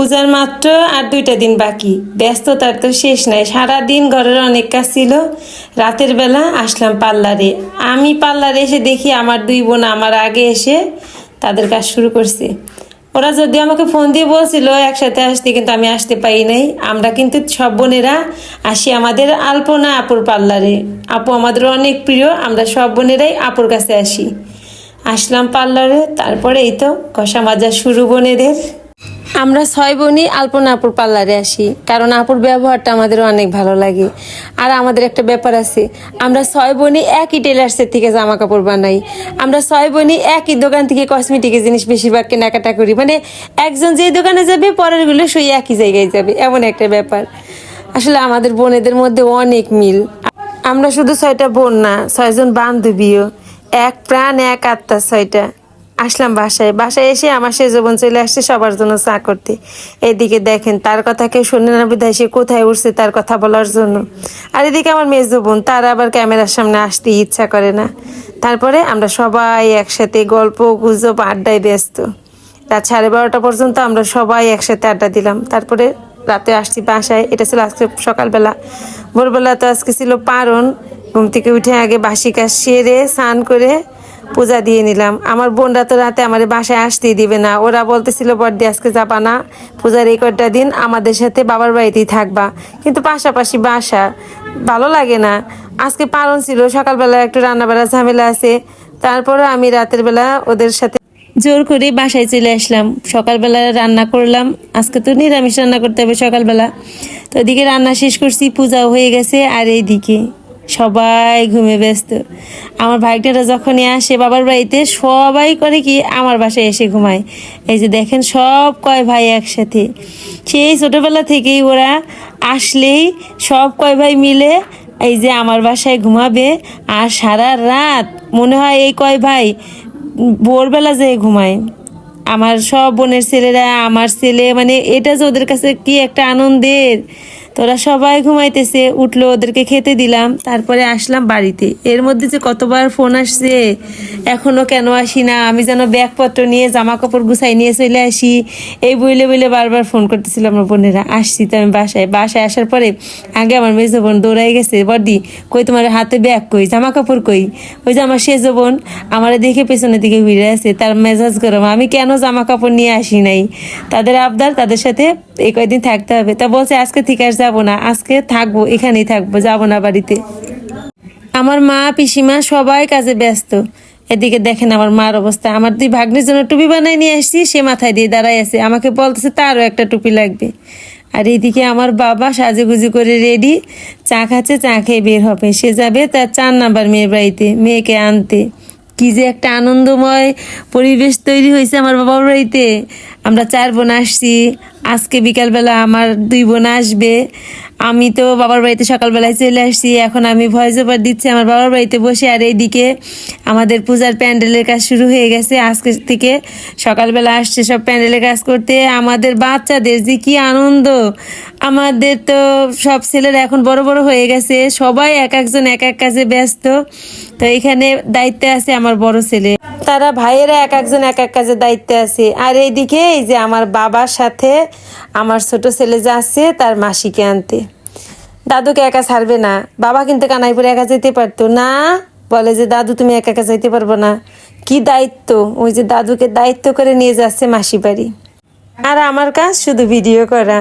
পূজার মাত্র আর 2টা দিন বাকি, ব্যস্ততার তো শেষ নাই। সারাদিন ঘরের অনেক কাজ ছিল। রাতের বেলা আসলাম পার্লারে। আমি পার্লারে এসে দেখি আমার 2 বোন আমার আগে এসে তাদের কাজ শুরু করছে। ওরা যদি আমাকে ফোন দিয়ে বলছিল একসাথে আসতে, কিন্তু আমি আসতে পারি নাই। আমরা কিন্তু সব বোনেরা আসি আমাদের আলপনা আপুর পার্লারে। আপু আমাদের অনেক প্রিয়, আমরা সব বোনেরাই আপুর কাছে আসি। আসলাম পার্লারে, তারপরে এই তো কষা মাজা শুরু বোনেদের। আমরা 6 বোনই আলপনা আপুর পার্লারে আসি, কারণ আপুর ব্যবহারটা আমাদের অনেক ভালো লাগে। আর আমাদের একটা ব্যাপার আছে, আমরা 6 বোনই একই টেলার্সের থেকে জামা কাপড় বানাই। আমরা 6 বোনই একই দোকান থেকে কসমেটিকের জিনিস বেশিরভাগ কেনাকাটা করি। মানে একজন যে দোকানে যাবে পরেরগুলো সেই একই জায়গায় যাবে, এমন একটা ব্যাপার। আসলে আমাদের বোনেদের মধ্যে অনেক মিল। আমরা শুধু 6টা বোন না, 6 জন বান্ধবীও। এক প্রাণ এক আত্মা 6টা। আসলাম বাসায় এসে আমার সেজো বোন চলে আসছে সবার জন্য চা করতে। এইদিকে দেখেন, তার কথা কেউ শোনে না বিধায় সে কোথায় উঠছে তার কথা বলার জন্য। আর এদিকে আমার মেজো বোন, তার আবার ক্যামেরার সামনে আসতে ইচ্ছা করে না। তারপরে আমরা সবাই একসাথে গল্প গুজব আড্ডায় ব্যস্ত। রাত 12:30 পর্যন্ত আমরা সবাই একসাথে আড্ডা দিলাম। তারপরে রাতে আসছি বাসায়। এটা ছিল আজকে সকালবেলা। ভোরবেলা তো আজকে ছিল পারণ। ঘুম থেকে উঠে আগে বাসি কাজ সেরে স্নান করে পূজা দিয়ে নিলাম। আমার বোনরা তো রাতে আমার বাসায় আসতেই দিবে না। ওরা বলতেছিল বড়দি আজকে যাবা না, পূজার এই কয়টা দিন আমাদের সাথে বাবার বাড়িতেই থাকবা, কিন্তু পাশাপাশি বাসা ভালো লাগে না। আজকে পারণ ছিল, সকালবেলা একটু রান্নাবাড়া ঝামেলা আছে। তারপরে আমি রাতের বেলা ওদের সাথে জোর করে বাসায় চলে আসলাম। সকালবেলা রান্না করলাম, আজকে তো নিরামিষ রান্না করতে হবে সকালবেলা। তো এদিকে রান্না শেষ করছি, পূজাও হয়ে গেছে। আর এইদিকে সবাই ঘুমে ব্যস্ত। আমার ভাইটারা যখনই আসে বাবার বাড়িতে, সবাই করে কি আমার বাসায় এসে ঘুমায়। এই যে দেখেন সব কয় ভাই একসাথে। সেই ছোটোবেলা থেকেই ওরা আসলেই সব কয় ভাই মিলে এই যে আমার বাসায় ঘুমাবে। আর সারা রাত মনে হয় এই কয় ভাই ভোরবেলা যেয়ে ঘুমায়। আমার সব বোনের ছেলেরা, আমার ছেলে, মানে এটা যে ওদের কাছে কি একটা আনন্দের। তোরা সবাই ঘুমাইতেছে, উঠলো, ওদেরকে খেতে দিলাম। তারপরে আসলাম বাড়িতে। এর মধ্যে যে কতবার ফোন আসছে, এখনো কেন আসি না, আমি যেন ব্যাগপত্র নিয়ে জামা কাপড় গুছাই নিয়ে চলে আসি, এই বইলে বইলে বারবার ফোন করতেছিল আমার বোনেরা। আসছি তো আমি বাসায় আসার পরে আগে আমার মেজো বোন দৌড়াই গেছে, বড়দি কই তোমার হাতে ব্যাগ কই, জামা কাপড় কই। ওই যে আমার সেজো বোন আমার দেখে পেছনের দিকে ঘুরে আছে, তার মেজাজ গরম, আমি কেন জামা কাপড় নিয়ে আসি নাই। তাদের আবদার, তাদের সাথে এই কয়দিন থাকতে হবে। তা বলছে আজকে থেকে আর যাবো না, আজকে থাকবো, এখানেই থাকবো, যাবো না বাড়িতে। আমার মা পিসিমা সবাই কাজে ব্যস্ত। এদিকে দেখেন আমার মার অবস্থা। আমার 2 ভাগ্নের জন্য টুপি বানাই নিয়ে আসছি, সে মাথায় দিয়ে দাঁড়াই আছে, আমাকে বলতেছে তারও একটা টুপি লাগবে। আর এইদিকে আমার বাবা সাজুগুজু করে রেডি, চা খাচ্ছে, চা খেয়ে বের হবে। সে যাবে তার 4 নাম্বার মেয়ের বাড়িতে মেয়েকে আনতে। কি যে একটা আনন্দময় পরিবেশ তৈরি হয়েছে আমার বাবার বাড়িতে। আমরা 4 বোন আসছি। আজকে বিকালবেলা আমার 2 বোন আসবে। আমি তো বাবার বাড়িতে সকালবেলায় চলে আসছি। এখন আমি ভয়েস ওভার দিচ্ছি আমার বাবার বাড়িতে বসে। আর এইদিকে আমাদের পূজার প্যান্ডেলের কাজ শুরু হয়ে গেছে। আজকে থেকে সকালবেলা আসছে সব প্যান্ডেলের কাজ করতে। আমাদের বাচ্চাদের যে কি আনন্দ। আমাদের তো সব ছেলেরা এখন বড় বড় হয়ে গেছে, সবাই এক একজন এক এক কাজে ব্যস্ত। তো এখানে দায়িত্বে আছে আমার বড় ছেলে, তারা ভাইয়েরা এক একজন এক এক কাজে দায়িত্বে আছে। আর এইদিকে এই যে আমার বাবার সাথে আমার ছোট ছেলে যাচ্ছে তার মাসিকে আনতে। দাদুকে একা ছাড়বে না। বাবা কিন্তু কানাইপুরে একা যেতে পারতো না, বলে যে দাদু তুমি একা একা যাইতে পারবো না। কি দায়িত্ব, ওই যে দাদুকে দায়িত্ব করে নিয়ে যাচ্ছে মাসি বাড়ি। আর আমার কাজ শুধু ভিডিও করা।